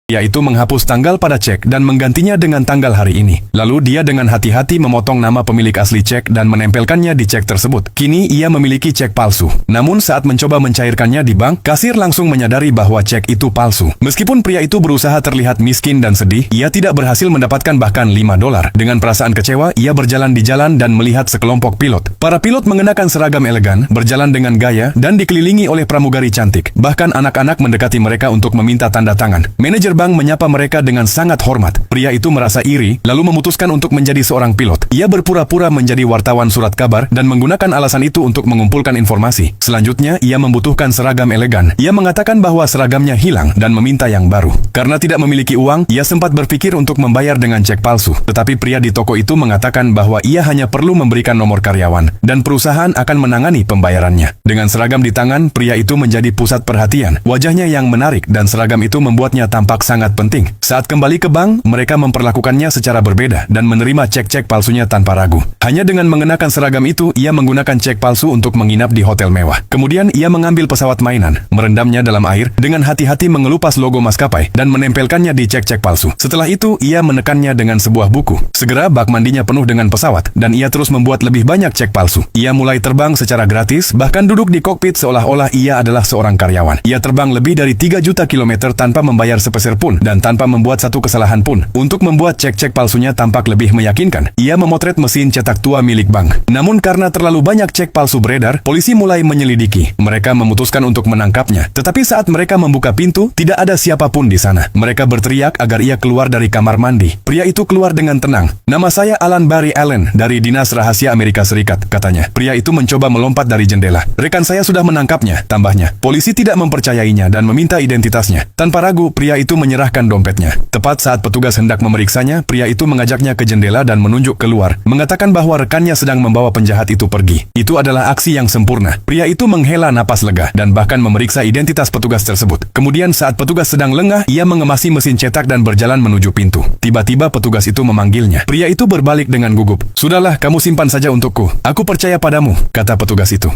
yaitu menghapus tanggal pada cek dan menggantinya dengan tanggal hari ini. Lalu dia dengan hati-hati memotong nama pemilik asli cek dan menempelkannya di cek tersebut. Kini ia memiliki cek palsu. Namun saat mencoba mencairkannya di bank, kasir langsung menyadari bahwa cek itu palsu. Meskipun pria itu berusaha terlihat miskin dan sedih, ia tidak berhasil mendapatkan bahkan $5. Dengan perasaan kecewa, ia berjalan di jalan dan melihat sekelompok pilot. Para pilot mengenakan seragam elegan, berjalan dengan gaya, dan dikelilingi oleh pramugari cantik. Bahkan anak-anak mendekati mereka untuk meminta tanda tangan. Manajer bank menyapa mereka dengan sangat hormat. Pria itu merasa iri, lalu memutuskan untuk menjadi seorang pilot. Ia berpura-pura menjadi wartawan surat kabar dan menggunakan alasan itu untuk mengumpulkan informasi. Selanjutnya, ia membutuhkan seragam elegan. Ia mengatakan bahwa seragamnya hilang dan meminta yang baru. Karena tidak memiliki uang, ia sempat berpikir untuk membayar dengan cek palsu. Tetapi pria di toko itu mengatakan bahwa ia hanya perlu memberikan nomor karyawan, dan perusahaan akan menangani pembayarannya. Dengan seragam di tangan, pria itu menjadi pusat perhatian. Wajahnya yang menarik dan seragam itu membuatnya tampak sangat penting. Saat kembali ke bank, mereka memperlakukannya secara berbeda dan menerima cek-cek palsunya tanpa ragu. Hanya dengan mengenakan seragam itu, ia menggunakan cek palsu untuk menginap di hotel mewah. Kemudian ia mengambil pesawat mainan, merendamnya dalam air, dengan hati-hati mengelupas logo maskapai dan menempelkannya di cek-cek palsu. Setelah itu, ia menekannya dengan sebuah buku. Segera bak mandinya penuh dengan pesawat dan ia terus membuat lebih banyak cek palsu. Ia mulai terbang secara gratis, bahkan duduk di kokpit seolah-olah ia adalah seorang karyawan. Ia terbang lebih dari 3 juta kilometer tanpa membayar sepeser pun dan tanpa membuat satu kesalahan pun. Untuk membuat cek-cek palsunya tampak lebih meyakinkan, ia memotret mesin cetak tua milik bank. Namun karena terlalu banyak cek palsu beredar, polisi mulai menyelidiki. Mereka memutuskan untuk menangkapnya. Tetapi saat mereka membuka pintu, tidak ada siapapun di sana. Mereka berteriak agar ia keluar dari kamar mandi. Pria itu keluar dengan tenang. "Nama saya Alan Barry Allen dari Dinas Rahasia Amerika Serikat," katanya. Pria itu mencoba melompat dari jendela. "Rekan saya sudah menangkapnya," tambahnya. Polisi tidak mempercayainya dan meminta identitasnya. Tanpa ragu, pria itu menyerahkan dompetnya. Tepat saat petugas hendak memeriksanya, pria itu mengajaknya ke jendela dan menunjuk keluar, mengatakan bahwa rekannya sedang membawa penjahat itu pergi. Itu adalah aksi yang sempurna. Pria itu menghela napas lega dan bahkan memeriksa identitas petugas tersebut. Kemudian saat petugas sedang lengah, ia mengemasi mesin cetak dan berjalan menuju pintu. Tiba-tiba petugas itu memanggilnya. Pria itu berbalik dengan gugup. "Sudahlah, kamu simpan saja untukku. Aku percaya padamu," kata petugas itu.